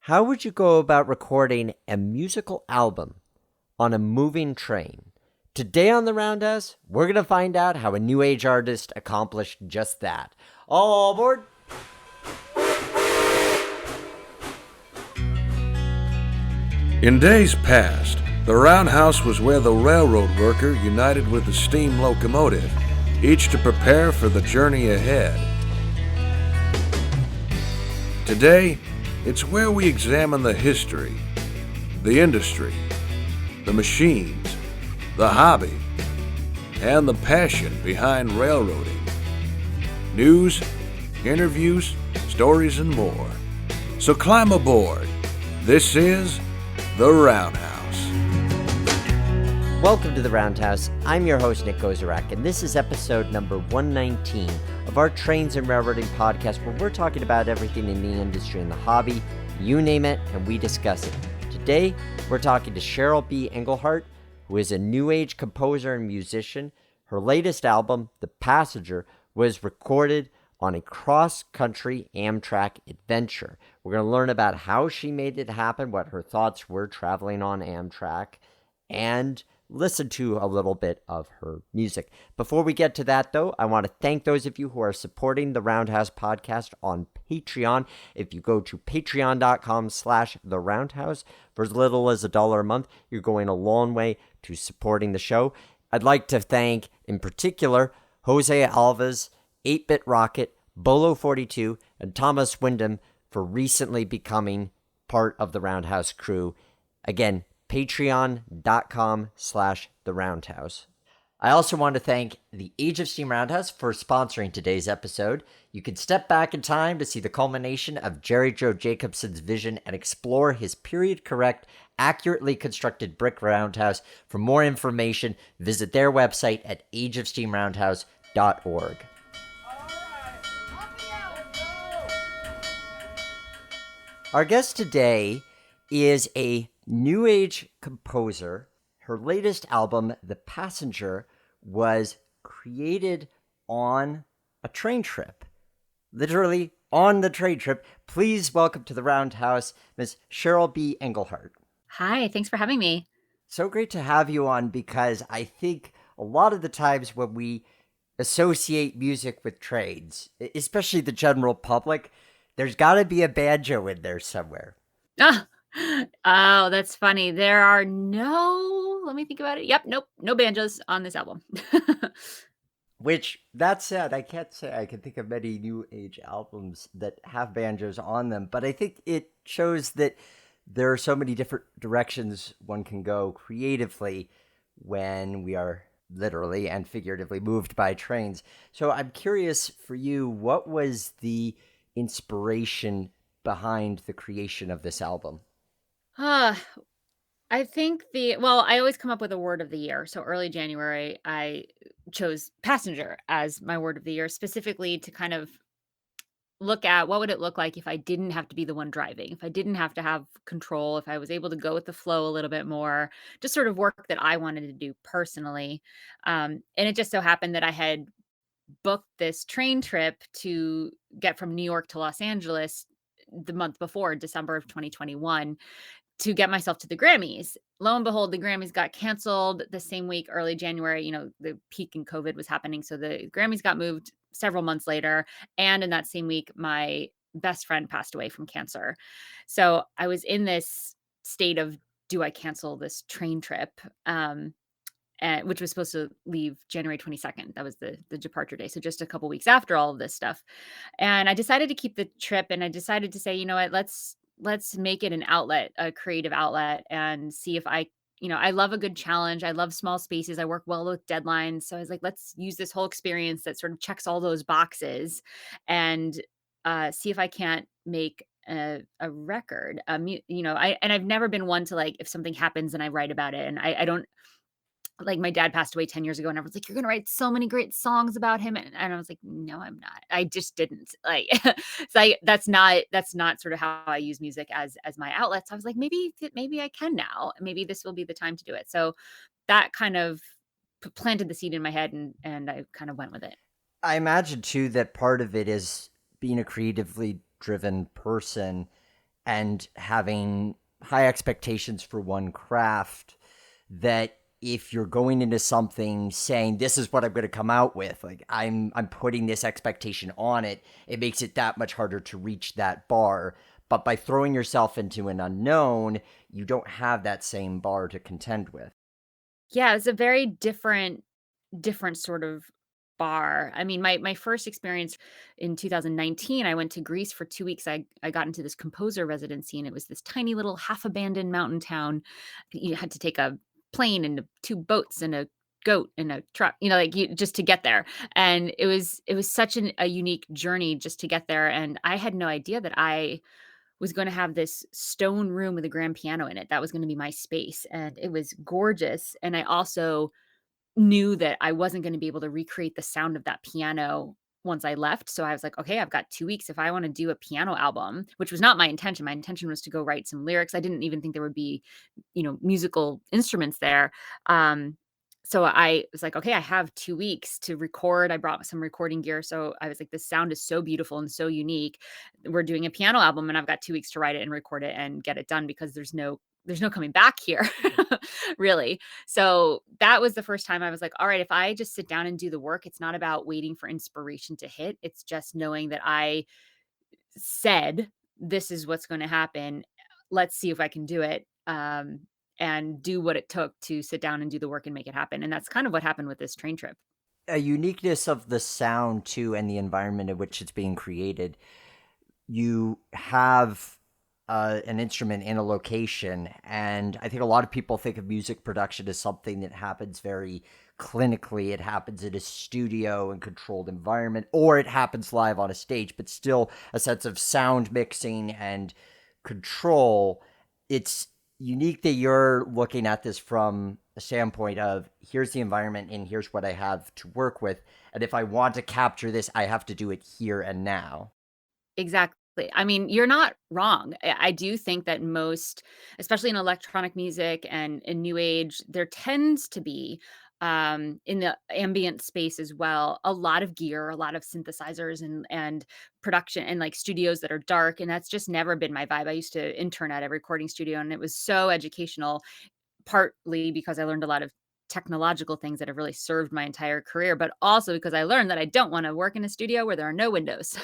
How would you go about recording a musical album on a moving train? Today on the Roundhouse, we're going to find out how a new age artist accomplished just that. All aboard! In days past, the roundhouse was where the railroad worker united with the steam locomotive, each to prepare for the journey ahead. Today, it's where we examine the history, the industry, the machines, the hobby, and the passion behind railroading. News, interviews, stories, and more. So climb aboard. This is The Roundhouse. Welcome to the Roundhouse. I'm your host, Nick Gozarak, and this is episode number 119 of our Trains and Railroading podcast, where we're talking about everything in the industry and the hobby, you name it, and we discuss it. Today, we're talking to Cheryl B. Engelhardt, who is a new age composer and musician. Her latest album, The Passenger, was recorded on a cross-country Amtrak adventure. We're going to learn about how she made it happen, what her thoughts were traveling on Amtrak, and listen to a little bit of her music. Before we get to that, though, I want to thank those of you who are supporting the Roundhouse podcast on Patreon. If you go to patreon.com/the Roundhouse, for as little as $1 a month, you're going a long way to supporting the show. I'd like to thank, in particular, Jose Alves, 8-Bit Rocket, Bolo42, and Thomas Wyndham for recently becoming part of the Roundhouse crew. Again, patreon.com/the Roundhouse. I also want to thank the Age of Steam Roundhouse for sponsoring today's episode. You can step back in time to see the culmination of Jerry Joe Jacobson's vision and explore his period-correct, accurately constructed brick roundhouse. For more information, visit their website at ageofsteamroundhouse.org. Our guest today is a new age composer. Her latest album, The Passenger, was created on a train trip. Literally on the train trip. Please welcome to the Roundhouse, Ms. Cheryl B. Engelhardt. Hi, thanks for having me. So great to have you on, because I think a lot of the times when we associate music with trains, especially the general public, there's got to be a banjo in there somewhere. Oh, that's funny. There are let me think about it. Yep, nope, no banjos on this album. Which, that said, I can't say I can think of many new age albums that have banjos on them, but I think it shows that there are so many different directions one can go creatively when we are literally and figuratively moved by trains. So I'm curious for you, what was the inspiration behind the creation of this album? I think I always come up with a word of the year. So early January, I chose passenger as my word of the year, specifically to kind of look at what would it look like if I didn't have to be the one driving, if I didn't have to have control, if I was able to go with the flow a little bit more, just sort of work that I wanted to do personally. And it just so happened that I had booked this train trip to get from New York to Los Angeles the month before, December of 2021, to get myself to the Grammys. Lo and behold, the Grammys got canceled the same week, early January. The peak in COVID was happening. So the Grammys got moved several months later. And in that same week, my best friend passed away from cancer. So I was in this state of, do I cancel this train trip? Which was supposed to leave January 22nd. That was the departure day. So just a couple weeks after all of this stuff. And I decided to keep the trip, and I decided to say, you know what, let's make it an outlet, a creative outlet, and see if I love a good challenge. I love small spaces. I work well with deadlines. So I was like, let's use this whole experience that sort of checks all those boxes and see if I can't make a record. I've never been one to, like, if something happens and I write about it, and I don't, like, my dad passed away 10 years ago, and everyone's like, "You're gonna write so many great songs about him." And I was like, "No, I'm not. I just didn't." Like, that's not sort of how I use music as my outlet. So I was like, maybe I can now. Maybe this will be the time to do it. So that kind of planted the seed in my head, and I kind of went with it. I imagine too that part of it is being a creatively driven person and having high expectations for one craft, that if you're going into something saying this is what I'm going to come out with, like I'm putting this expectation on it, it makes it that much harder to reach that bar. But by throwing yourself into an unknown, you don't have that same bar to contend with. Yeah, it's a very different sort of bar. I mean, my first experience in 2019, I went to Greece for 2 weeks. I got into this composer residency, and it was this tiny little half abandoned mountain town. You had to take a plane and 2 boats and a goat and a truck, like you just to get there. And it was such a unique journey just to get there. And I had no idea that I was going to have this stone room with a grand piano in it. That was going to be my space. And it was gorgeous. And I also knew that I wasn't gonna be able to recreate the sound of that piano once I left, so I was like, "Okay, I've got 2 weeks if I wanna do a piano album," which was not my intention. My intention was to go write some lyrics. I didn't even think there would be, musical instruments there. Um, so I was like, "Okay, I have 2 weeks to record." I brought some recording gear, so I was like, "This sound is so beautiful and so unique. We're doing a piano album, and I've got 2 weeks to write it and record it and get it done because there's no coming back here." Really. So that was the first time I was like, all right, if I just sit down and do the work, it's not about waiting for inspiration to hit. It's just knowing that I said, this is what's going to happen. Let's see if I can do it. And do what it took to sit down and do the work and make it happen. And that's kind of what happened with this train trip. A uniqueness of the sound too, and the environment in which it's being created. You have an instrument in a location, and I think a lot of people think of music production as something that happens very clinically. It happens in a studio and controlled environment, or it happens live on a stage, but still a sense of sound mixing and control. It's unique that you're looking at this from a standpoint of here's the environment and here's what I have to work with. And if I want to capture this, I have to do it here and now. Exactly. I mean, you're not wrong. I do think that most, especially in electronic music and in new age, there tends to be in the ambient space as well, a lot of gear, a lot of synthesizers and production and like studios that are dark. And that's just never been my vibe. I used to intern at a recording studio and it was so educational, partly because I learned a lot of technological things that have really served my entire career, but also because I learned that I don't want to work in a studio where there are no windows.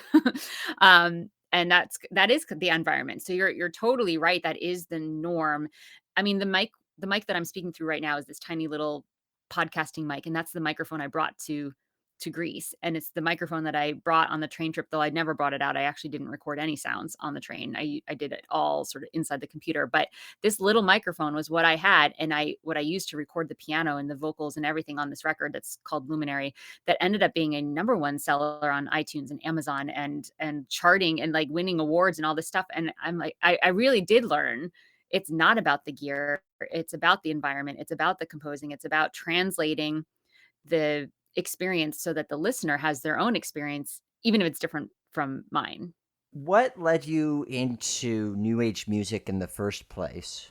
And that is the environment. So you're totally right. That is the norm. I mean, the mic that I'm speaking through right now is this tiny little podcasting mic, and that's the microphone I brought to Greece. And it's the microphone that I brought on the train trip, though I'd never brought it out. I actually didn't record any sounds on the train. I did it all sort of inside the computer. But this little microphone was what I had, and what I used to record the piano and the vocals and everything on this record that's called Luminary, that ended up being a number one seller on iTunes and Amazon and charting and like winning awards and all this stuff. And I'm like, I really did learn it's not about the gear, it's about the environment, it's about the composing, it's about translating the experience so that the listener has their own experience, even if it's different from mine. What led you into new age music in the first place?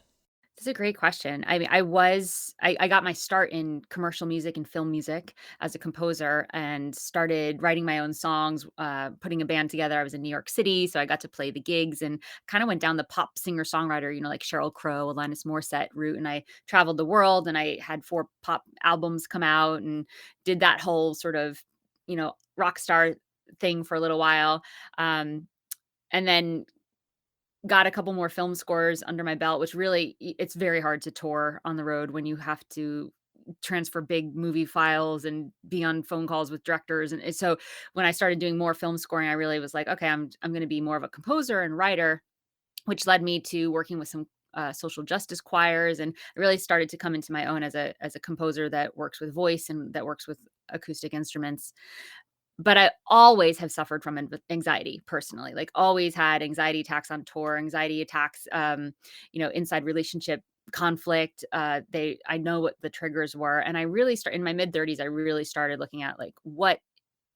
That's a great question. I mean, I got my start in commercial music and film music as a composer and started writing my own songs, putting a band together. I was in New York City, so I got to play the gigs and kind of went down the pop singer songwriter, like Cheryl Crow, Alanis Morissette route. And I traveled the world and I had 4 pop albums come out and did that whole sort of, rock star thing for a little while. And then got a couple more film scores under my belt, which really it's very hard to tour on the road when you have to transfer big movie files and be on phone calls with directors. And so when I started doing more film scoring, I really was like, okay, I'm going to be more of a composer and writer, which led me to working with some social justice choirs, and I really started to come into my own as a composer that works with voice and that works with acoustic instruments. But I always have suffered from anxiety personally, like always had anxiety attacks on tour, anxiety attacks, inside relationship conflict. I know what the triggers were. And I really start in my mid 30s, I really started looking at like what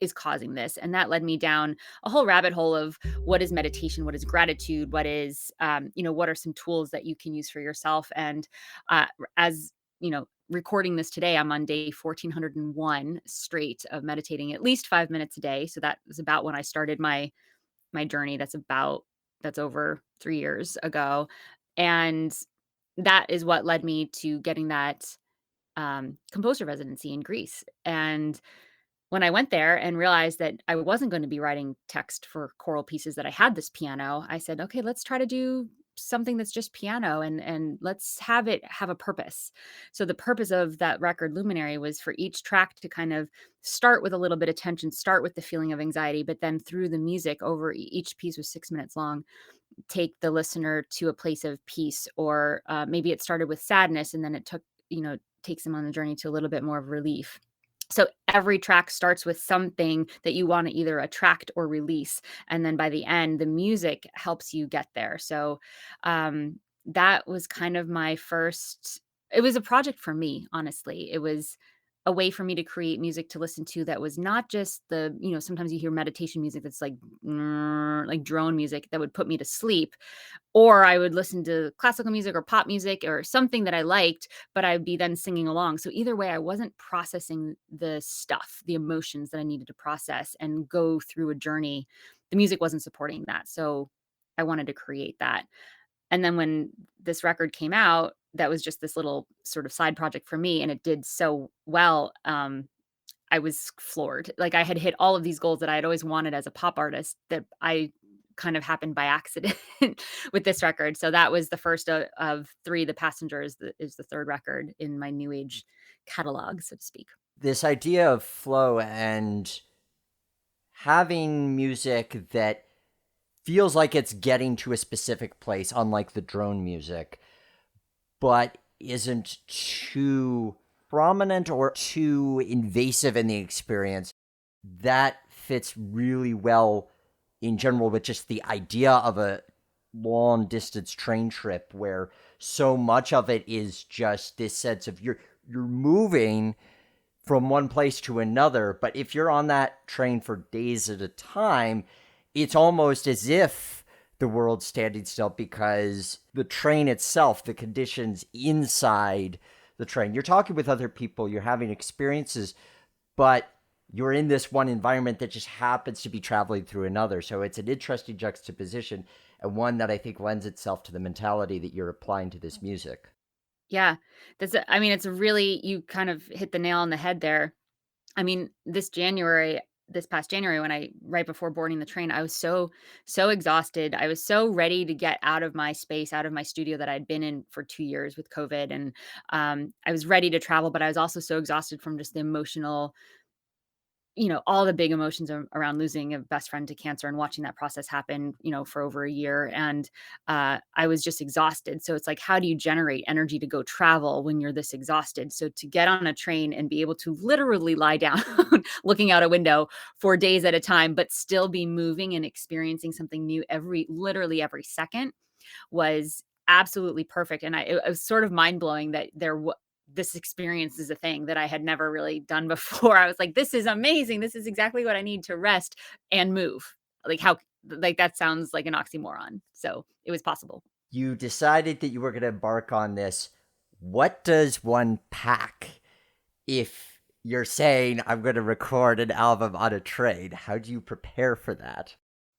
is causing this. And that led me down a whole rabbit hole of what is meditation, what is gratitude, what is, what are some tools that you can use for yourself. And as recording this today, I'm on day 1401 straight of meditating at least 5 minutes a day. So that was about when I started my journey. That's about That's over 3 years ago, and that is what led me to getting that, composer residency in Greece, and when I went there and realized that I wasn't gonna be writing text for choral pieces, that I had this piano, I said, "Okay, let's try to do something that's just piano and let's have it have a purpose." So the purpose of that record, Luminary, was for each track to kind of start with a little bit of tension, start with the feeling of anxiety, but then through the music over each piece was 6 minutes long, take the listener to a place of peace, or, maybe it started with sadness and then it takes them on the journey to a little bit more of relief. So every track starts with something that you wanna either attract or release, and then by the end, the music helps you get there. So, that was kind of my first. It was a project for me, honestly. It was a way for me to create music to listen to that was not just sometimes you hear meditation music that's like drone music that would put me to sleep, or I would listen to classical music or pop music or something that I liked, but I'd be then singing along. So either way, I wasn't processing the stuff, the emotions that I needed to process and go through a journey. The music wasn't supporting that. So I wanted to create that. And then when this record came out, that was just this little sort of side project for me, and it did so well. I was floored. Like, I had hit all of these goals that I had always wanted as a pop artist that I kind of happened by accident with this record. So that was the first of 3. The Passenger is the 3rd record in my new age catalog, so to speak. This idea of flow and having music that feels like it's getting to a specific place, unlike the drone music, but isn't too prominent or too invasive in the experience, that fits really well in general with just the idea of a long distance train trip where so much of it is just this sense of you're moving from one place to another, but if you're on that train for days at a time, it's almost as if the world's standing still because the train itself, the conditions inside the train, you're talking with other people, you're having experiences, but you're in this one environment that just happens to be traveling through another. So it's an interesting juxtaposition, and one that I think lends itself to the mentality that you're applying to this music. Yeah. I mean, it's a really, you kind of hit the nail on the head there. I mean, this past January, when right before boarding the train, I was so exhausted. I was so ready to get out of my space, out of my studio that I'd been in for 2 years with COVID, and I was ready to travel, but I was also so exhausted from just the emotional, all the big emotions around losing a best friend to cancer and watching that process happen, for over a year. And I was just exhausted. So it's like, how do you generate energy to go travel when you're this exhausted? So to get on a train and be able to literally lie down looking out a window for days at a time, but still be moving and experiencing something new literally every second was absolutely perfect. And it was sort of mind blowing that this experience is a thing that I had never really done before. I was like, this is amazing. This is exactly what I need to rest and move. Like that sounds like an oxymoron. So it was possible. You decided that you were going to embark on this. What does one pack if you're saying, I'm going to record an album on a train? How do you prepare for that?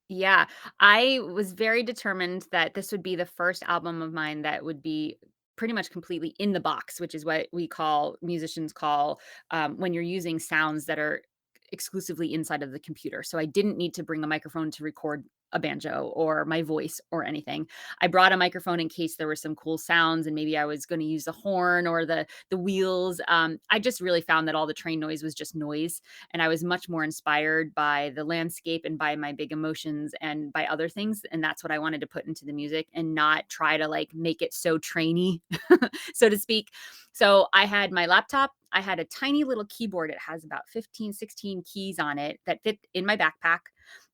Yeah, I was very determined that this would be the first album of mine that would be pretty much completely in the box, which is what musicians call, when you're using sounds that are exclusively inside of the computer. So I didn't need to bring a microphone to record a banjo or my voice or anything. I brought a microphone in case there were some cool sounds and maybe I was going to use the horn or the wheels. I just really found that all the train noise was just noise, and I was much more inspired by the landscape and by my big emotions and by other things, and that's what I wanted to put into the music and not try to like make it so trainy, so to speak. So I had my laptop. I had a tiny little keyboard. It has about 15, 16 keys on it that fit in my backpack,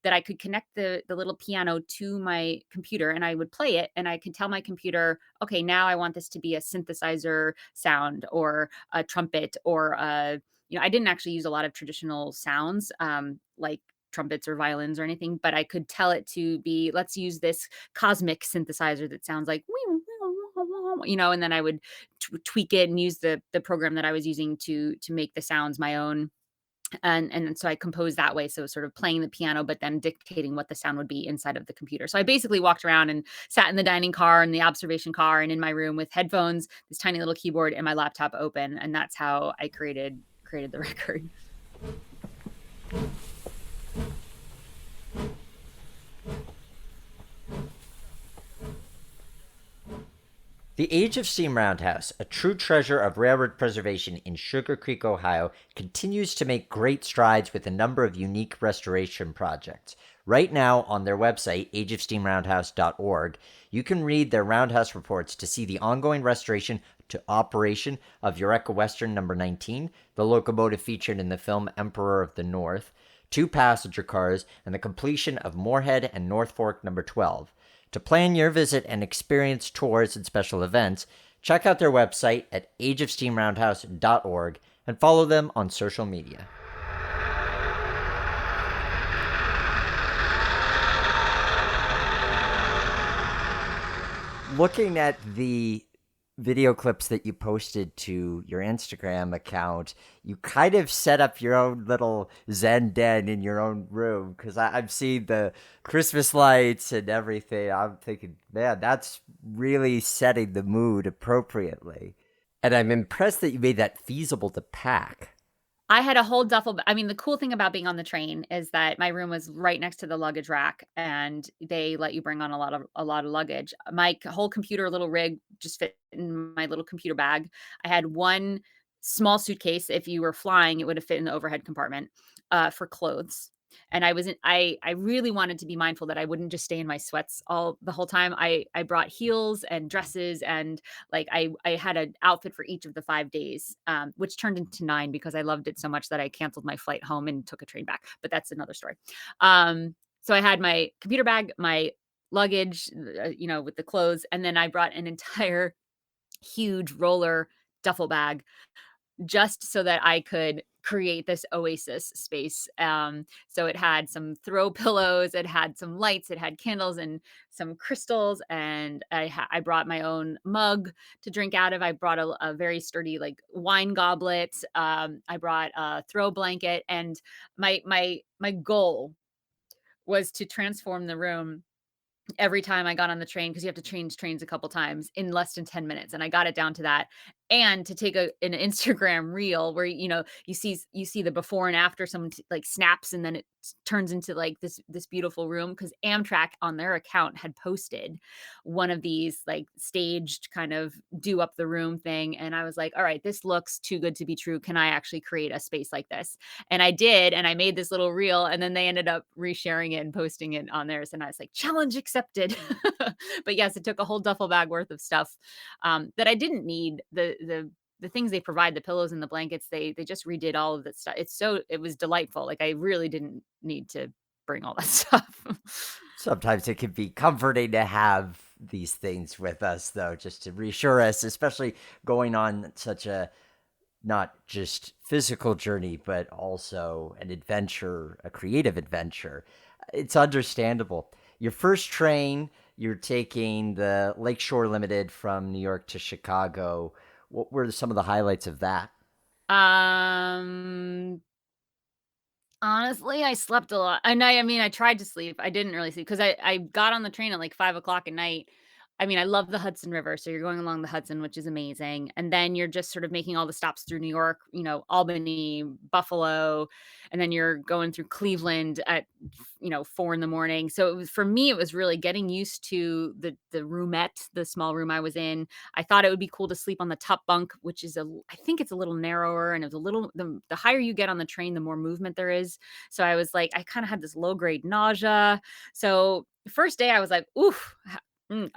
that I could connect the little piano to my computer, and I would play it, and I could tell my computer, okay, now I want this to be a synthesizer sound or a trumpet or I didn't actually use a lot of traditional sounds, like trumpets or violins or anything, but I could tell it to be, let's use this cosmic synthesizer that sounds like, and then I would tweak it and use the program that I was using to make the sounds my own. And so I composed that way. So sort of playing the piano, but then dictating what the sound would be inside of the computer. So I basically walked around and sat in the dining car and the observation car and in my room with headphones, this tiny little keyboard, and my laptop open. And that's how I created the record. The Age of Steam Roundhouse, a true treasure of railroad preservation in Sugar Creek, Ohio, continues to make great strides with a number of unique restoration projects. Right now, on their website, ageofsteamroundhouse.org, you can read their roundhouse reports to see the ongoing restoration to operation of Eureka Western number 19, the locomotive featured in the film Emperor of the North, 2 passenger cars, and the completion of Moorhead and North Fork number 12. To plan your visit and experience tours and special events, check out their website at ageofsteamroundhouse.org and follow them on social media. Looking at the video clips that you posted to your Instagram account, you kind of set up your own little Zen den in your own room, because I've seen the Christmas lights and everything. I'm thinking, man, that's really setting the mood appropriately. And I'm impressed that you made that feasible to pack. I had a whole duffel I mean, the cool thing about being on the train is that my room was right next to the luggage rack, and they let you bring on a lot of luggage. My whole computer little rig just fit in my little computer bag. I had one small suitcase. If you were flying, it would have fit in the overhead compartment, for clothes. And I really wanted to be mindful that I wouldn't just stay in my sweats all the whole time. I brought heels and dresses, and like I had an outfit for each of the 5 days, which turned into 9 because I loved it so much that I canceled my flight home and took a train back. But that's another story. So I had my computer bag, my luggage, with the clothes, and then I brought an entire huge roller duffel bag just so that I could create this oasis space. So it had some throw pillows, it had some lights, it had candles and some crystals, and I brought my own mug to drink out of. I brought a very sturdy like wine goblet. I brought a throw blanket, and my goal was to transform the room every time I got on the train, because you have to change trains a couple times, in less than 10 minutes, and I got it down to that. And to take an Instagram reel where, you see the before and after, someone like snaps, and then it turns into like this beautiful room, because Amtrak on their account had posted one of these like staged kind of do up the room thing. And I was like, all right, this looks too good to be true. Can I actually create a space like this? And I did, and I made this little reel, and then they ended up resharing it and posting it on theirs, and I was like, challenge accepted. But yes, it took a whole duffel bag worth of stuff, that I didn't need. The things they provide, the pillows and the blankets, they just redid all of that stuff. It was delightful. Like, I really didn't need to bring all that stuff. Sometimes it can be comforting to have these things with us, though, just to reassure us, especially going on such a not just physical journey, but also an adventure, a creative adventure. It's understandable. Your first train, you're taking the Lakeshore Limited from New York to Chicago. What were some of the highlights of that? Um, Honestly, I slept a lot. And I mean, I tried to sleep. I didn't really sleep because I got on the train at like 5 o'clock at night. I mean, I love the Hudson River, so you're going along the Hudson, which is amazing. And then you're just sort of making all the stops through New York, Albany, Buffalo, and then you're going through Cleveland at 4 in the morning. So for me, it was really getting used to the roomette, the small room I was in. I thought it would be cool to sleep on the top bunk, which is I think it's a little narrower, and it was a little the higher you get on the train, the more movement there is. So I was like, I kind of had this low grade nausea. So the first day I was like, oof.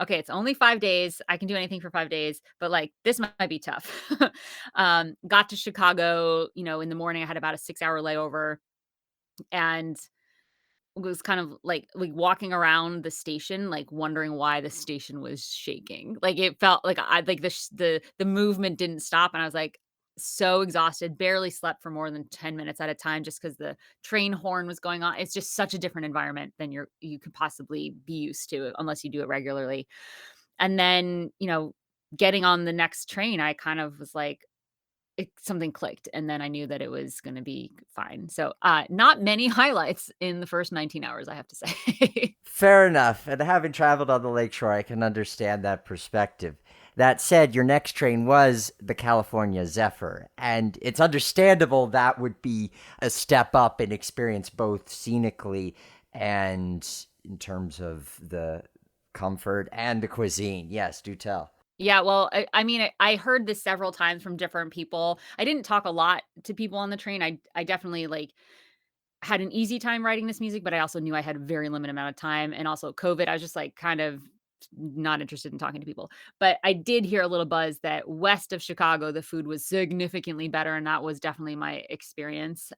Okay, it's only 5 days. I can do anything for 5 days, but like this might be tough. Got to Chicago, in the morning. I had about a 6-hour layover, and was kind of like walking around the station, like wondering why the station was shaking. Like it felt like I like the movement didn't stop, and I was like so exhausted, barely slept for more than 10 minutes at a time just because the train horn was going on. It's just such a different environment than you could possibly be used to unless you do it regularly. And then, getting on the next train, I kind of was like, something clicked, and then I knew that it was gonna be fine. So, not many highlights in the first 19 hours, I have to say. Fair enough. And having traveled on the lakeshore, I can understand that perspective. That said, your next train was the California Zephyr, and it's understandable that would be a step up in experience, both scenically and in terms of the comfort and the cuisine. Yes, do tell. Yeah, well, I mean, I heard this several times from different people. I didn't talk a lot to people on the train. I definitely, like, had an easy time writing this music, but I also knew I had a very limited amount of time, and also COVID, I was just, like, kind of not interested in talking to people. But I did hear a little buzz that west of Chicago, the food was significantly better, and that was definitely my experience.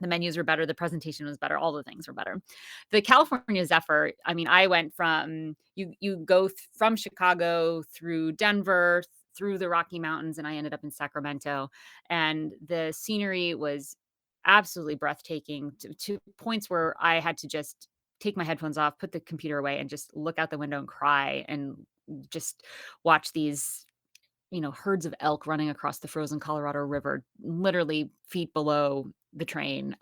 The menus were better, the presentation was better, all the things were better. The California Zephyr, I mean, I went from you go from Chicago through Denver, through the Rocky Mountains, and I ended up in Sacramento, and the scenery was absolutely breathtaking to points where I had to just take my headphones off, put the computer away, and just look out the window and cry and just watch these, herds of elk running across the frozen Colorado River, literally feet below the train.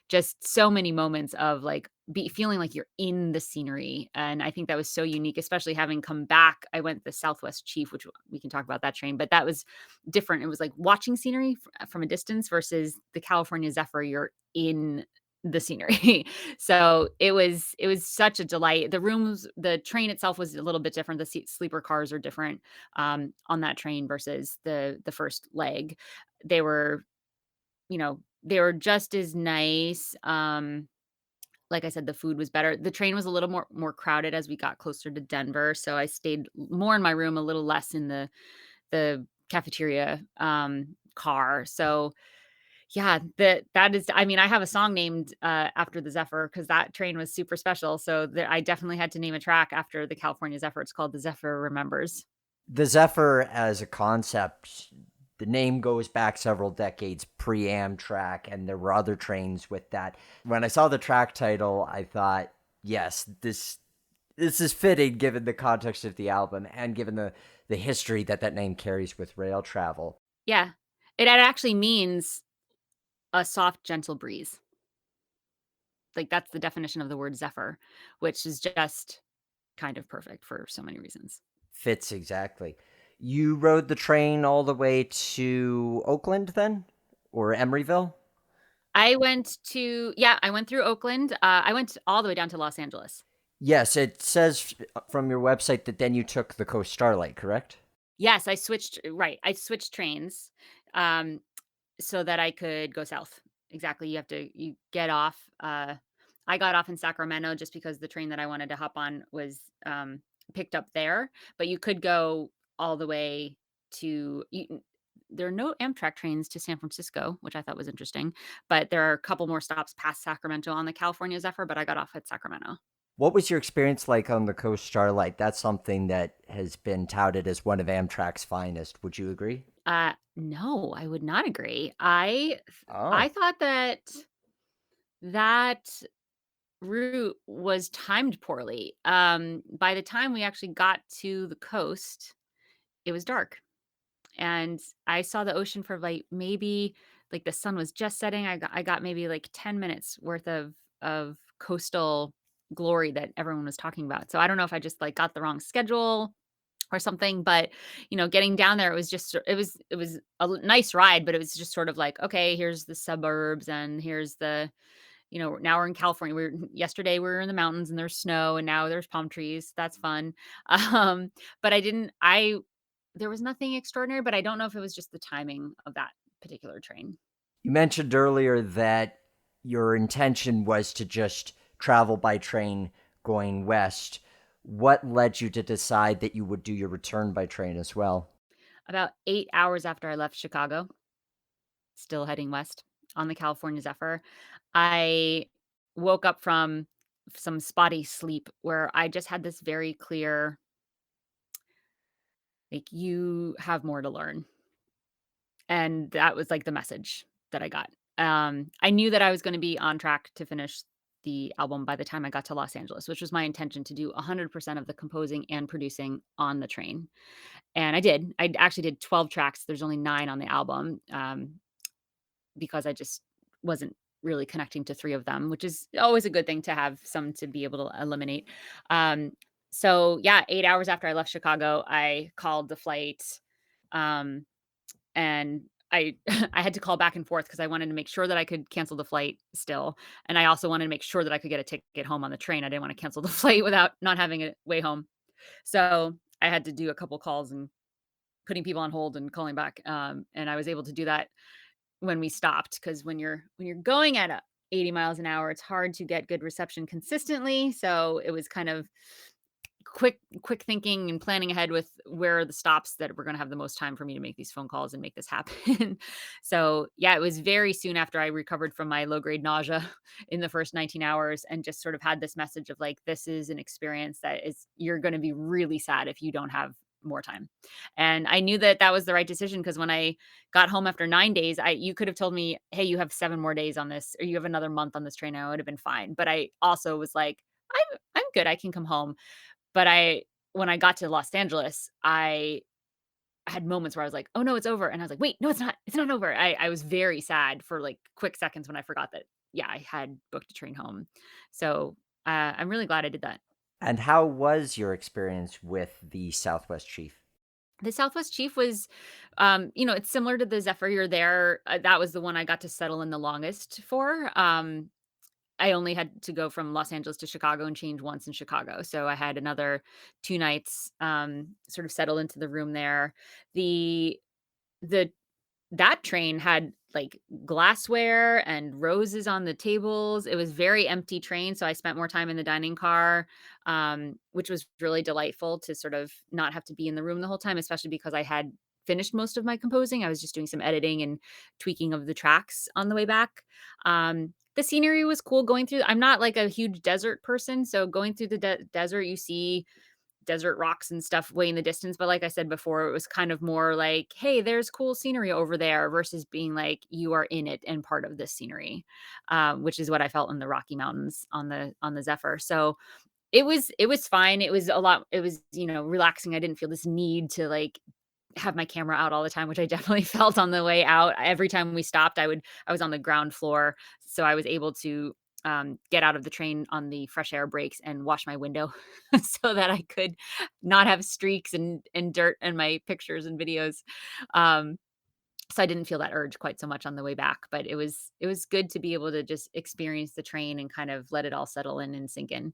Just so many moments of like feeling like you're in the scenery. And I think that was so unique, especially having come back. I went the Southwest Chief, which we can talk about that train, but that was different. It was like watching scenery from a distance versus the California Zephyr. You're in the scenery. So it was such a delight. The train itself was a little bit different. The sleeper cars are different on that train versus the first leg. They were, they were just as nice. Like I said, the food was better. The train was a little more crowded as we got closer to Denver, so I stayed more in my room, a little less in the cafeteria car. So yeah, that is, I mean, I have a song named, after the Zephyr because that train was super special, so I definitely had to name a track after the California Zephyr. It's called "The Zephyr Remembers." The Zephyr as a concept, the name goes back several decades pre Amtrak, and there were other trains with that. When I saw the track title, I thought, yes, this is fitting given the context of the album and given the history that name carries with rail travel. Yeah. It actually means a soft, gentle breeze. Like, that's the definition of the word Zephyr, which is just kind of perfect for so many reasons. Fits exactly. You rode the train all the way to Oakland then? Or Emeryville? I went through Oakland. I went all the way down to Los Angeles. Yes, it says from your website that then you took the Coast Starlight, correct? Yes, I switched trains, um, so that I could go south. Exactly, you get off, I got off in Sacramento just because the train that I wanted to hop on was, picked up there, but you could go all the way to there are no Amtrak trains to San Francisco, which I thought was interesting, but there are a couple more stops past Sacramento on the California Zephyr, but I got off at Sacramento. What was your experience like on the Coast Starlight? That's something that has been touted as one of Amtrak's finest. Would you agree? No, I would not agree. I Oh. thought that route was timed poorly. By the time we actually got to the coast, it was dark, and I saw the ocean for, like, maybe like, the sun was just setting. I got maybe, like, 10 minutes worth of coastal glory that everyone was talking about. So I don't know if I just, like, got the wrong schedule or something, but, getting down there, it was a nice ride, but it was just sort of like, "Okay, here's the suburbs, and here's now we're in California. Yesterday we were in the mountains and there's snow, and now there's palm trees. That's fun." Um, but there was nothing extraordinary, but I don't know if it was just the timing of that particular train. You mentioned earlier that your intention was to just travel by train going west. What led you to decide that you would do your return by train as well? About 8 hours after I left Chicago, still heading west on the California Zephyr, I woke up from some spotty sleep where I just had this very clear, like, you have more to learn. And that was like the message that I got. I knew that I was going to be on track to finish the album by the time I got to Los Angeles, which was my intention to do 100% of the composing and producing on the train. And I did. I actually did 12 tracks. There's only 9 on the album, because I just wasn't really connecting to 3 of them, which is always a good thing to have some to be able to eliminate. Um, so yeah, 8 hours after I left Chicago, I called the flight, um, and I I had to call back and forth because I wanted to make sure that I could cancel the flight still, and I also wanted to make sure that I could get a ticket home on the train. I didn't wanna cancel the flight without not having a way home. So, I had to do a couple calls and putting people on hold and calling back, and I was able to do that when we stopped, because when you're going at 80 miles an hour, it's hard to get good reception consistently, so it was kind of quick thinking and planning ahead with where are the stops that were gonna have the most time for me to make these phone calls and make this happen. So, yeah, it was very soon after I recovered from my low-grade nausea in the first 19 hours and just sort of had this message of, like, this is an experience that is you're gonna be really sad if you don't have more time. And I knew that that was the right decision, because when I got home after 9 days, I you could have told me, "Hey, you have 7 more days on this, or you have another month on this train," I would have been fine. But I also was like, I'm good, I can come home." But when I got to Los Angeles, I had moments where I was like, "Oh, no, it's over." And I was like, "Wait, no, it's not. It's not over." I was very sad for, like, quick seconds when I forgot that, yeah, I had booked a train home. So, I'm really glad I did that. And how was your experience with the Southwest Chief? The Southwest Chief was, it's similar to the Zephyr. You're there. That was the one I got to settle in the longest for. I only had to go from Los Angeles to Chicago and change once in Chicago. So I had another 2 nights, sort of settled into the room there. The the that train had, like, glassware and roses on the tables. It was very empty train, so I spent more time in the dining car, which was really delightful to sort of not have to be in the room the whole time, especially because I had finished most of my composing. I was just doing some editing and tweaking of the tracks on the way back. The scenery was cool going through. I'm not, like, a huge desert person, so going through the desert, you see desert rocks and stuff way in the distance, but like I said before, it was kind of more like, "Hey, there's cool scenery over there," versus being like, you are in it and part of this scenery, which is what I felt in the Rocky Mountains on the Zephyr. So, it was fine. It was a lot it was, relaxing. I didn't feel this need to, like, have my camera out all the time, which I definitely felt on the way out. Every time we stopped, I was on the ground floor, so I was able to, get out of the train on the fresh air breaks and wash my window so that I could not have streaks and dirt in my pictures and videos. Um, so I didn't feel that urge quite so much on the way back, but it was good to be able to just experience the train and kind of let it all settle in and sink in.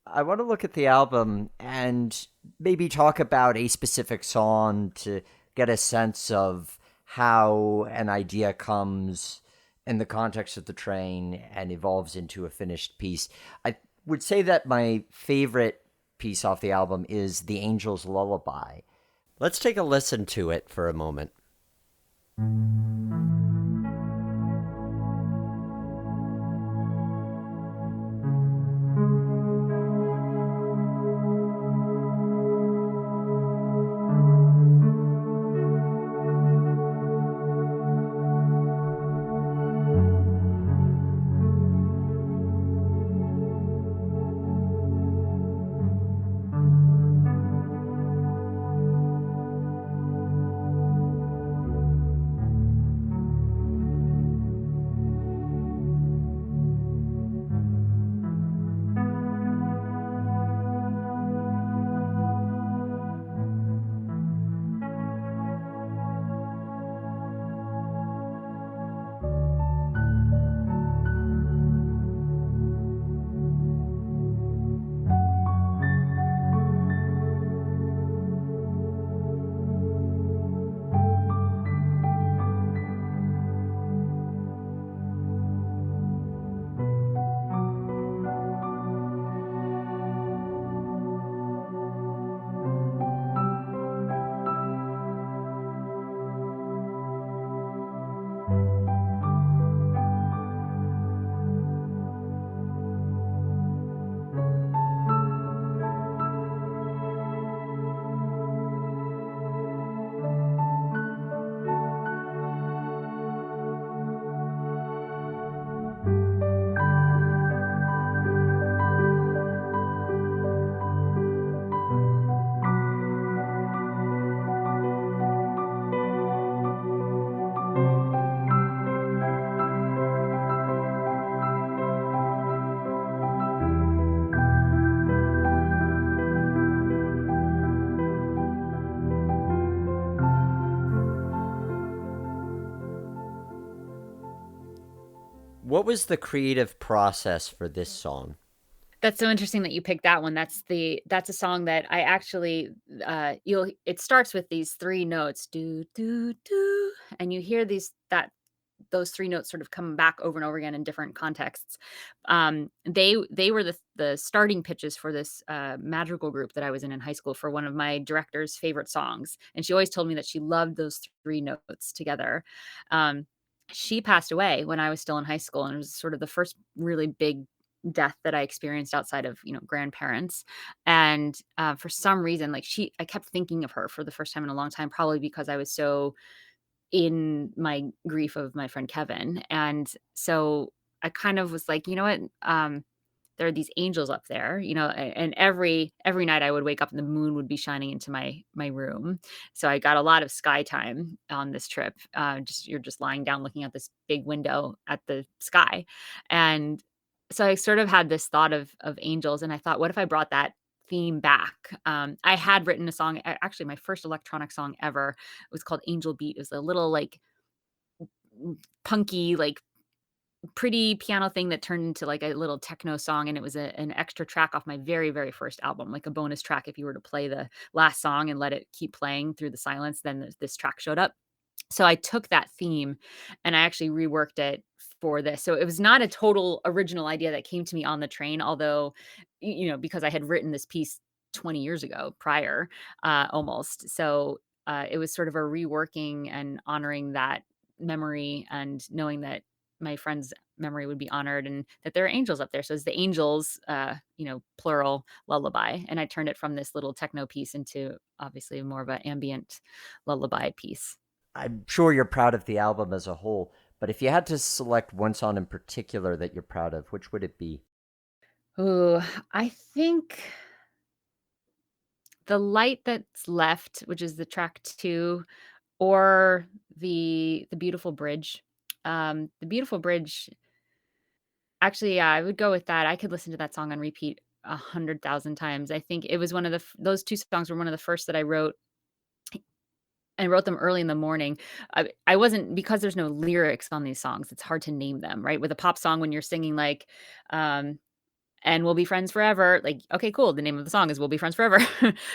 I want to look at the album and maybe talk about a specific song to get a sense of how an idea comes in the context of the train and evolves into a finished piece. I would say that my favorite piece off the album is The Angel's Lullaby. Let's take a listen to it for a moment. What was the creative process for this song? That's so interesting that you picked that one. That's a song that I actually, it starts with these 3 notes, do, do, do, and you hear those 3 notes sort of come back over and over again in different contexts. They were the starting pitches for this, madrigal group that I was in high school for one of my director's favorite songs, and she always told me that she loved those 3 notes together. Um, she passed away when I was still in high school, and it was sort of the first really big death that I experienced outside of, grandparents, and, for some reason, like, I kept thinking of her for the first time in a long time, probably because I was so in my grief of my friend Kevin, and so I kind of was like, "You know what? There are these angels up there," and every night I would wake up and the moon would be shining into my room. So I got a lot of sky time on this trip. Just you're just lying down looking at this big window at the sky. And so I sort of had this thought of angels, and I thought, what if I brought that theme back? I had written a song, actually my first electronic song ever. It was called Angel Beat. It was a little like punky, like pretty piano thing that turned into like a little techno song, and it was an extra track off my very, very first album, like a bonus track. If you were to play the last song and let it keep playing through the silence, then this track showed up. So I took that theme and I actually reworked it for this. So it was not a total original idea that came to me on the train, although, because I had written this piece 20 years ago prior, almost. So it was sort of a reworking and honoring that memory and knowing that my friend's memory would be honored and that there are angels up there. So it's the angels, plural lullaby. And I turned it from this little techno piece into obviously more of an ambient lullaby piece. I'm sure you're proud of the album as a whole, but if you had to select one song in particular that you're proud of, which would it be? Ooh, I think The Light That's Left, which is the track 2, or the Beautiful Bridge. The Beautiful Bridge, actually, yeah, I would go with that. I could listen to that song on repeat 100,000 times. I think it was one of those 2 songs were one of the first that I wrote, and wrote them early in the morning. I wasn't, because there's no lyrics on these songs, it's hard to name them, right? With a pop song, when you're singing like, um and we'll be friends forever. Like, okay, cool. The name of the song is We'll Be Friends Forever.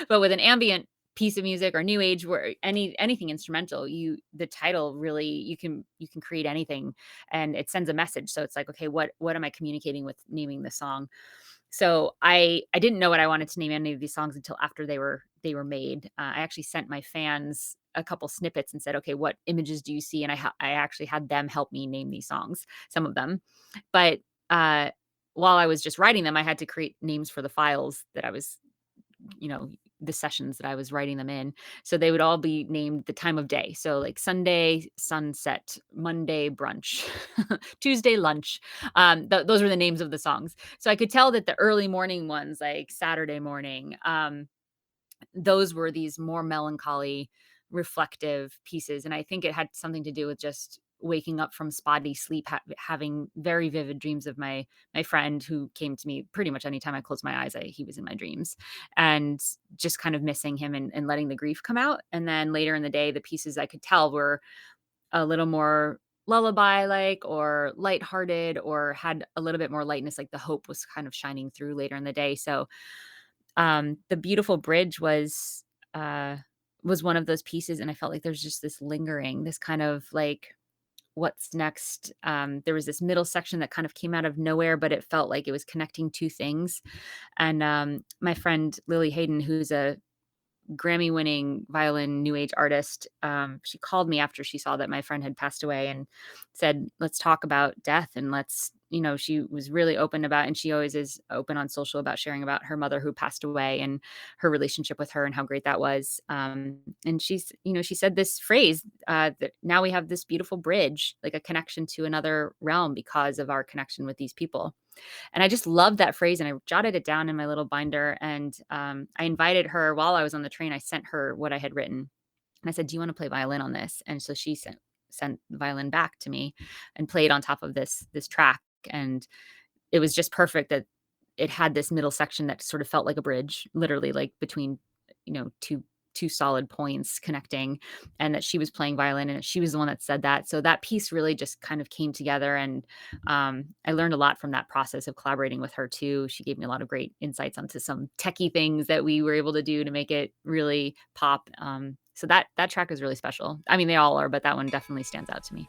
But with an ambient piece of music or new age, where anything instrumental, the title really, you can create anything and it sends a message. So it's like, okay, what am I communicating with naming the song? So I didn't know what I wanted to name any of these songs until after they were made. I actually sent my fans a couple snippets and said, okay, what images do you see? And I actually had them help me name these songs, some of them. But uh while I was just writing them, I had to create names for the files that I was, you know, the sessions that I was writing them in. So they would all be named the time of day. So like Sunday sunset, Monday brunch, Tuesday lunch. Those were the names of the songs. So I could tell that the early morning ones, like Saturday morning, those were these more melancholy, reflective pieces, and I think it had something to do with just waking up from spotty sleep, having very vivid dreams of my friend who came to me pretty much anytime I closed my eyes, he was in my dreams, and just kind of missing him and letting the grief come out. And then later in the day, the pieces I could tell were a little more lullaby-like or lighthearted or had a little bit more lightness, like the hope was kind of shining through later in the day. So The Beautiful Bridge was one of those pieces, and I felt like there's just this lingering, this kind of like, what's next? There was this middle section that kind of came out of nowhere, but it felt like it was connecting 2 things. And, my friend Lily Hayden, who's a Grammy-winning violin new age artist, she called me after she saw that my friend had passed away and said, "Let's talk about death, and she was really open about, and she always is open on social about sharing about her mother who passed away and her relationship with her and how great that was. And she said this phrase, that now we have this beautiful bridge, like a connection to another realm because of our connection with these people. And I just loved that phrase, and I jotted it down in my little binder, and, I invited her while I was on the train. I sent her what I had written, and I said, "Do you wanna play violin on this?" And so she sent the violin back to me and played on top of this track, and it was just perfect that it had this middle section that sort of felt like a bridge, literally, like, between, 2 two solid points connecting, and that she was playing violin and she was the one that said that. So that piece really just kind of came together, and I learned a lot from that process of collaborating with her too. She gave me a lot of great insights onto some techie things that we were able to do to make it really pop. So that track is really special. I mean, they all are, but that one definitely stands out to me.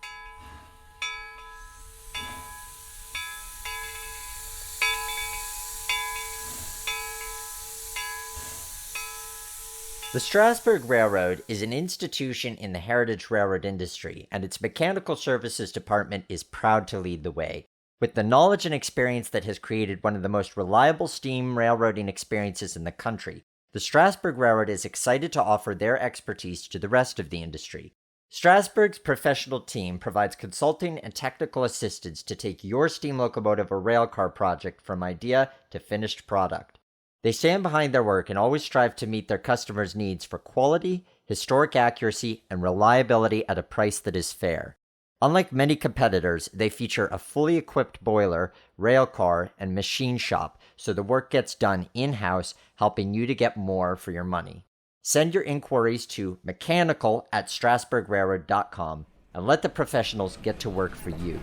The Strasburg Railroad is an institution in the heritage railroad industry, and its mechanical services department is proud to lead the way. With the knowledge and experience that has created one of the most reliable steam railroading experiences in the country, the Strasburg Railroad is excited to offer their expertise to the rest of the industry. Strasburg's professional team provides consulting and technical assistance to take your steam locomotive or railcar project from idea to finished product. They stand behind their work and always strive to meet their customers' needs for quality, historic accuracy, and reliability at a price that is fair. Unlike many competitors, they feature a fully equipped boiler, railcar, and machine shop, so the work gets done in-house, helping you to get more for your money. Send your inquiries to mechanical@strasburgrailroad.com and let the professionals get to work for you.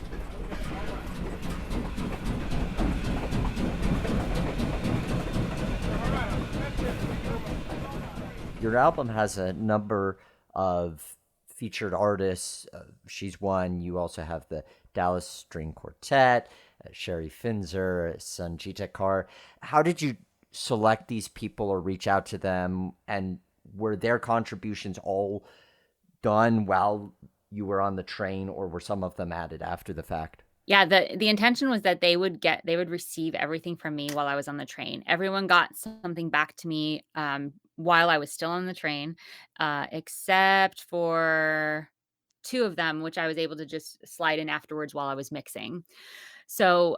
Your album has a number of featured artists. She's one. You also have the Dallas String Quartet, Sherry Finzer, Sanjita Kaur. How did you select these people or reach out to them? And were their contributions all done while you were on the train, or were some of them added after the fact? Yeah, the intention was that they would receive everything from me while I was on the train. Everyone got something back to me, while I was still on the train, except for 2 of them, which I was able to just slide in afterwards while I was mixing. So,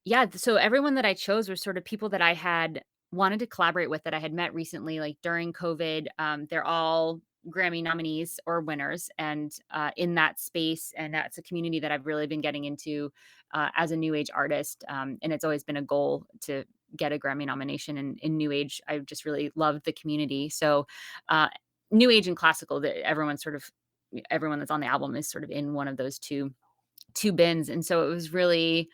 yeah, so everyone that I chose were sort of people that I had wanted to collaborate with, that I had met recently, like, during COVID. They're all Grammy nominees or winners, and, in that space, and that's a community that I've really been getting into, as a new age artist, and it's always been a goal to get a Grammy nomination in new age. I just really loved the community. So, uh, new age and classical, that everyone that's on the album is sort of in one of those two bins, and so it was really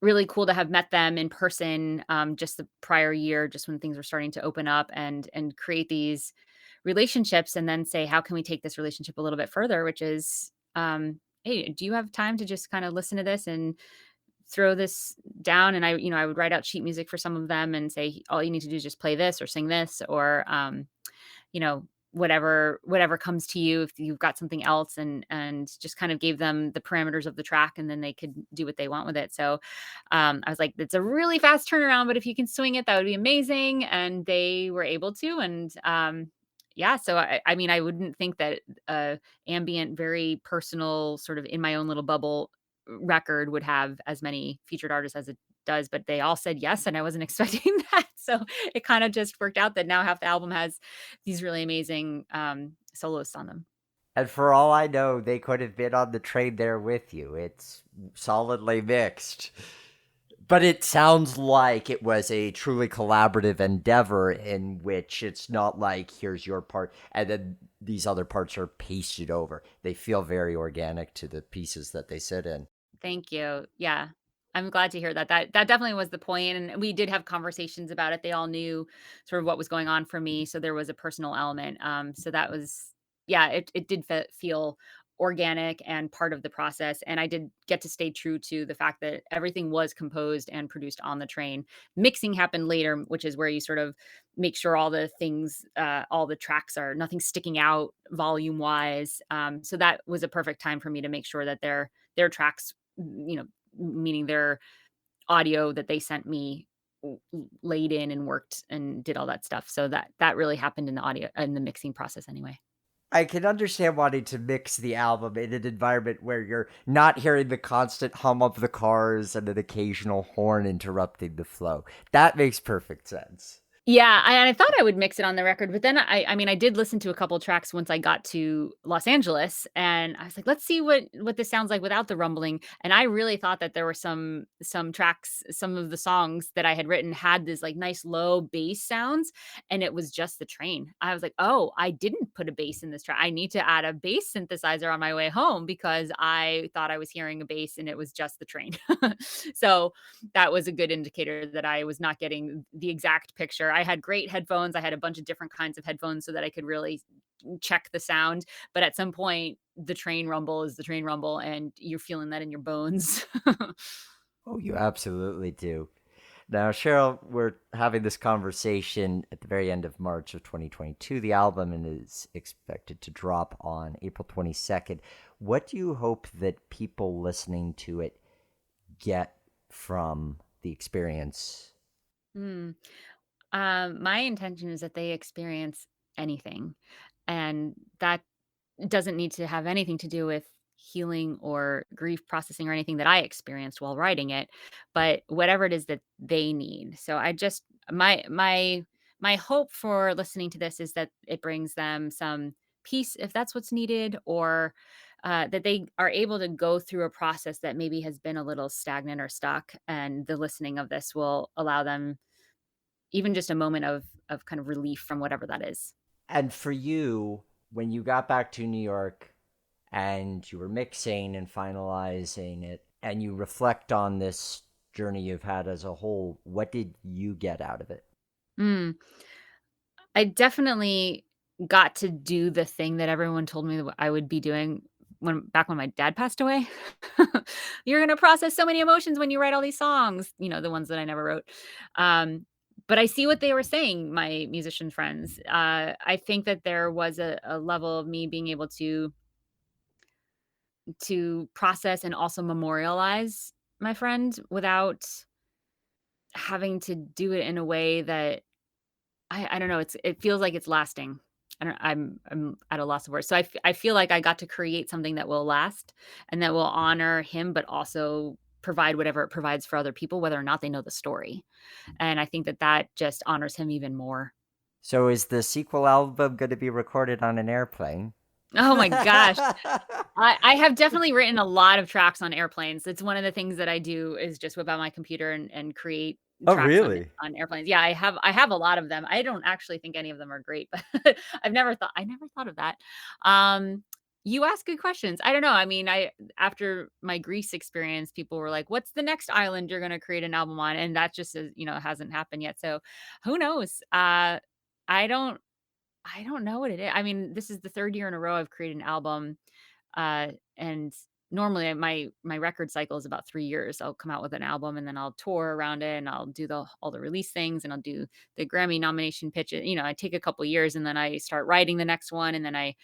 really cool to have met them in person, just the prior year, just when things were starting to open up, and create these relationships, and then say, how can we take this relationship a little bit further, which is, hey, do you have time to just kind of listen to this and throw this down? And I would write out sheet music for some of them and say, all you need to do is just play this or sing this, or you know, whatever comes to you, if you've got something else, and just kind of gave them the parameters of the track, and then they could do what they want with it. So I was like, it's a really fast turnaround, but if you can swing it, that would be amazing. And they were able to. And yeah, so I mean, I wouldn't think that ambient, very personal, sort of in my own little bubble record would have as many featured artists as it does, but they all said yes, and I wasn't expecting that. So it kind of just worked out that now half the album has these really amazing soloists on them. And for all I know, they could have been on the train there with you. It's solidly mixed. But it sounds like it was a truly collaborative endeavor in which it's not like, here's your part, and then these other parts are pasted over. They feel very organic to the pieces that they sit in. Thank you. Yeah. I'm glad to hear that. That definitely was the point, and we did have conversations about it. They all knew sort of what was going on for me, so there was a personal element. So that was, yeah, it did feel organic and part of the process, and I did get to stay true to the fact that everything was composed and produced on the train. Mixing happened later, which is where you sort of make sure all the things, all the tracks are nothing sticking out volume wise. So that was a perfect time for me to make sure that their tracks, meaning their audio that they sent me, laid in and worked and did all that stuff. So that really happened in the audio, in the mixing process anyway. I can understand wanting to mix the album in an environment where you're not hearing the constant hum of the cars and an occasional horn interrupting the flow. That makes perfect sense. Yeah, I thought I would mix it on the record, but then I mean, I did listen to a couple tracks once I got to Los Angeles, and I was like, "Let's see what this sounds like without the rumbling." And I really thought that there were some tracks, some of the songs that I had written had this, like, nice low bass sounds, and it was just the train. I was like, "Oh, I didn't put a bass in this track. I need to add a bass synthesizer on my way home because I thought I was hearing a bass and it was just the train." So, that was a good indicator that I was not getting the exact picture. I had great headphones. I had a bunch of different kinds of headphones so that I could really check the sound. But at some point, the train rumble is the train rumble, and you're feeling that in your bones. Oh, you absolutely do. Now, Cheryl, we're having this conversation at the very end of March of 2022. The album is expected to drop on April 22nd. What do you hope that people listening to it get from the experience? Mm. My intention is that they experience anything, and that doesn't need to have anything to do with healing or grief processing or anything that I experienced while writing it, but whatever it is that they need. So I just my hope for listening to this is that it brings them some peace if that's what's needed, or that they are able to go through a process that maybe has been a little stagnant or stuck, and the listening of this will allow them even just a moment of kind of relief from whatever that is. And for you, when you got back to New York and you were mixing and finalizing it, and you reflect on this journey you've had as a whole, what did you get out of it? Mm. I definitely got to do the thing that everyone told me that I would be doing when my dad passed away. "You're gonna process so many emotions when you write all these songs," the ones that I never wrote. Um, but I see what they were saying, my musician friends. I think that there was a level of me being able to process and also memorialize my friend without having to do it in a way that I don't know, it feels like it's lasting. I'm at a loss of words. So I feel like I got to create something that will last and that will honor him, but also provide whatever it provides for other people, whether or not they know the story. And I think that that just honors him even more. So, is the sequel album going to be recorded on an airplane? Oh my gosh. I have definitely written a lot of tracks on airplanes. It's one of the things that I do is just whip out my computer and create Oh, tracks really? on airplanes. Yeah, I have a lot of them. I don't actually think any of them are great, but I never thought of that. Um, you ask good questions. I don't know. I mean, I after my Greece experience, people were like, "What's the next island you're gonna create an album on?" And that just hasn't happened yet. So who knows? I don't I don't know what it is. I mean, this is the 3rd year in a row I've created an album, and normally my record cycle is about 3 years. I'll come out with an album, and then I'll tour around it, and I'll do all the release things, and I'll do the Grammy nomination pitch. I take a couple years, and then I start writing the next one, and then I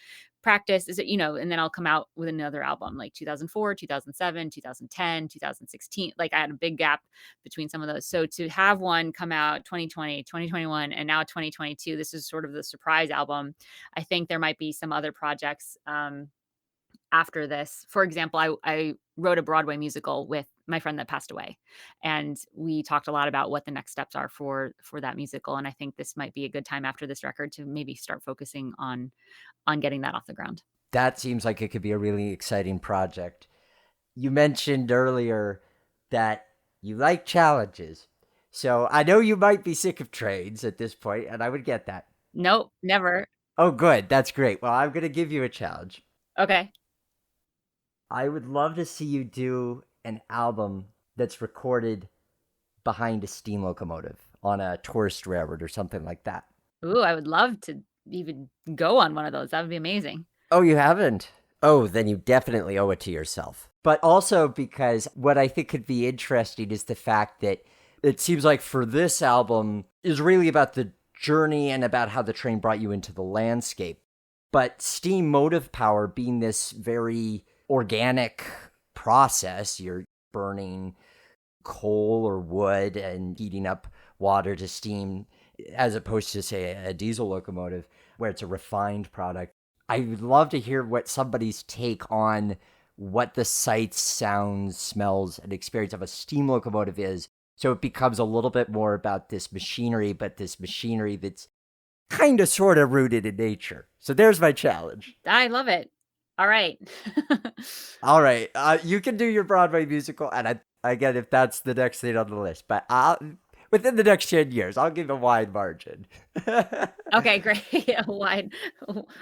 practice, and then I'll come out with another album, like 2004, 2007, 2010, 2016. Like, I had a big gap between some of those. So to have one come out 2020, 2021, and now 2022, this is sort of the surprise album. I think there might be some other projects after this. For example, I wrote a Broadway musical with my friend that passed away, and we talked a lot about what the next steps are for that musical. And I think this might be a good time after this record to maybe start focusing on getting that off the ground. That seems like it could be a really exciting project. You mentioned earlier that you like challenges. So, I know you might be sick of trains at this point, and I would get that. Nope, never. Oh, good. That's great. Well, I'm going to give you a challenge. Okay. I would love to see you do an album that's recorded behind a steam locomotive on a tourist railroad or something like that. Ooh, I would love to even go on one of those. That would be amazing. Oh, you haven't? Oh, then you definitely owe it to yourself. But also because what I think could be interesting is the fact that it seems like for this album is really about the journey and about how the train brought you into the landscape. But steam motive power being this very organic process, you're burning coal or wood and heating up water to steam, as opposed to, say, a diesel locomotive where it's a refined product. I would love to hear what somebody's take on what the sights, sounds, smells, and experience of a steam locomotive is So it becomes a little bit more about this machinery, but this machinery that's kind of sort of rooted in nature. So there's my challenge. I love it. All right. All right. You can do your Broadway musical. And again, if that's the next thing on the list, but within the next 10 years, I'll give a wide margin. Okay, great. A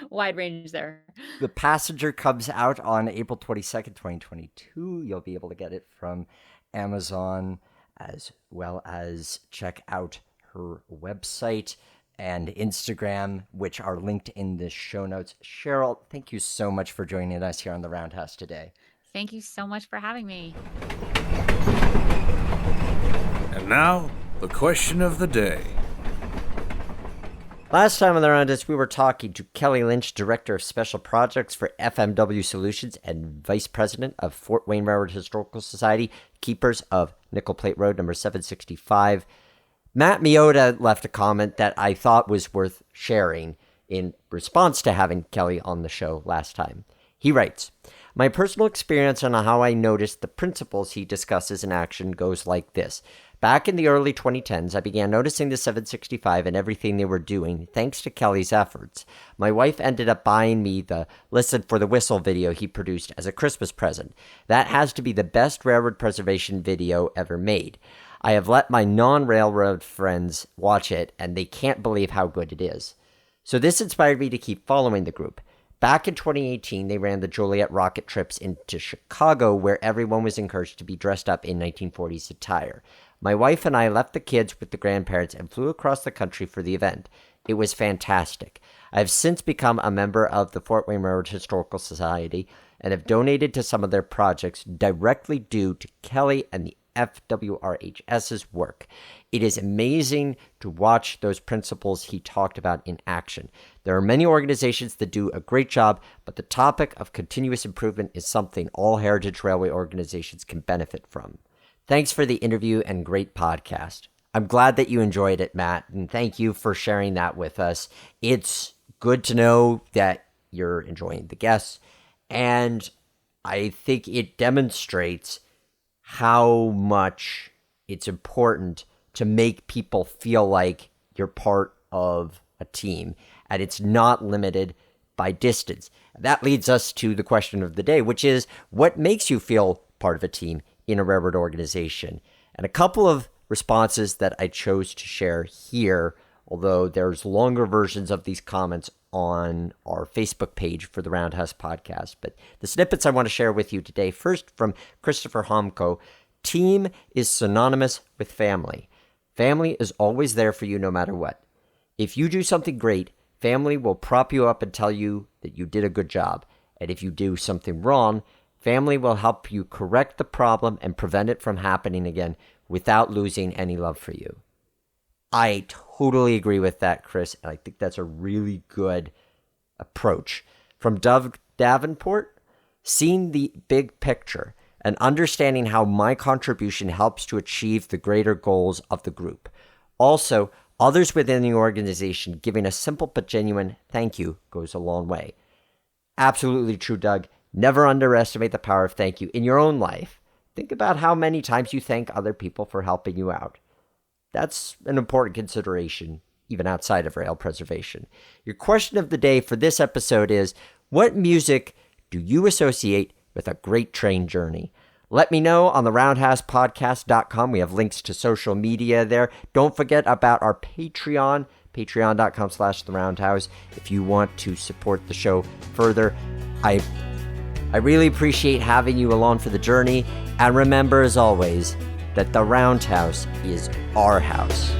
wide range there. The Passenger comes out on April 22nd, 2022. You'll be able to get it from Amazon, as well as check out her website and Instagram, which are linked in the show notes. Cheryl, thank you so much for joining us here on the Roundhouse today. Thank you so much for having me. And now, the question of the day. Last time on the Roundhouse, we were talking to Kelly Lynch, Director of Special Projects for FMW Solutions and Vice President of Fort Wayne Railroad Historical Society, keepers of Nickel Plate Road, number 765. Matt Miota left a comment that I thought was worth sharing in response to having Kelly on the show last time. He writes, "My personal experience on how I noticed the principles he discusses in action goes like this. Back in the early 2010s, I began noticing the 765 and everything they were doing thanks to Kelly's efforts. My wife ended up buying me the Listen for the Whistle video he produced as a Christmas present. That has to be the best railroad preservation video ever made. I have let my non-railroad friends watch it, and they can't believe how good it is. So this inspired me to keep following the group. Back in 2018, they ran the Joliet rocket trips into Chicago, where everyone was encouraged to be dressed up in 1940s attire. My wife and I left the kids with the grandparents and flew across the country for the event. It was fantastic. I have since become a member of the Fort Wayne Railroad Historical Society and have donated to some of their projects directly due to Kelly and the FWRHS's work. It is amazing to watch those principles he talked about in action. There are many organizations that do a great job, but the topic of continuous improvement is something all heritage railway organizations can benefit from. Thanks for the interview and great podcast." I'm glad that you enjoyed it, Matt, and thank you for sharing that with us. It's good to know that you're enjoying the guests, and I think it demonstrates how much it's important to make people feel like you're part of a team, and it's not limited by distance. That leads us to the question of the day, which is, what makes you feel part of a team in a railroad organization? And a couple of responses that I chose to share here, although there's longer versions of these comments on our Facebook page for the Roundhouse podcast. But the snippets I want to share with you today, first from Christopher Homko: "Team is synonymous with family. Family is always there for you no matter what. If you do something great, family will prop you up and tell you that you did a good job. And if you do something wrong, family will help you correct the problem and prevent it from happening again without losing any love for you." I totally agree with that, Chris, and I think that's a really good approach. From Doug Davenport: "Seeing the big picture and understanding how my contribution helps to achieve the greater goals of the group. Also, others within the organization giving a simple but genuine thank you goes a long way." Absolutely true, Doug. Never underestimate the power of thank you in your own life. Think about how many times you thank other people for helping you out. That's an important consideration, even outside of rail preservation. Your question of the day for this episode is, what music do you associate with a great train journey? Let me know on the roundhousepodcast.com. We have links to social media there. Don't forget about our Patreon, patreon.com/theroundhouse, if you want to support the show further. I really appreciate having you along for the journey. And remember, as always, that the Roundhouse is our house.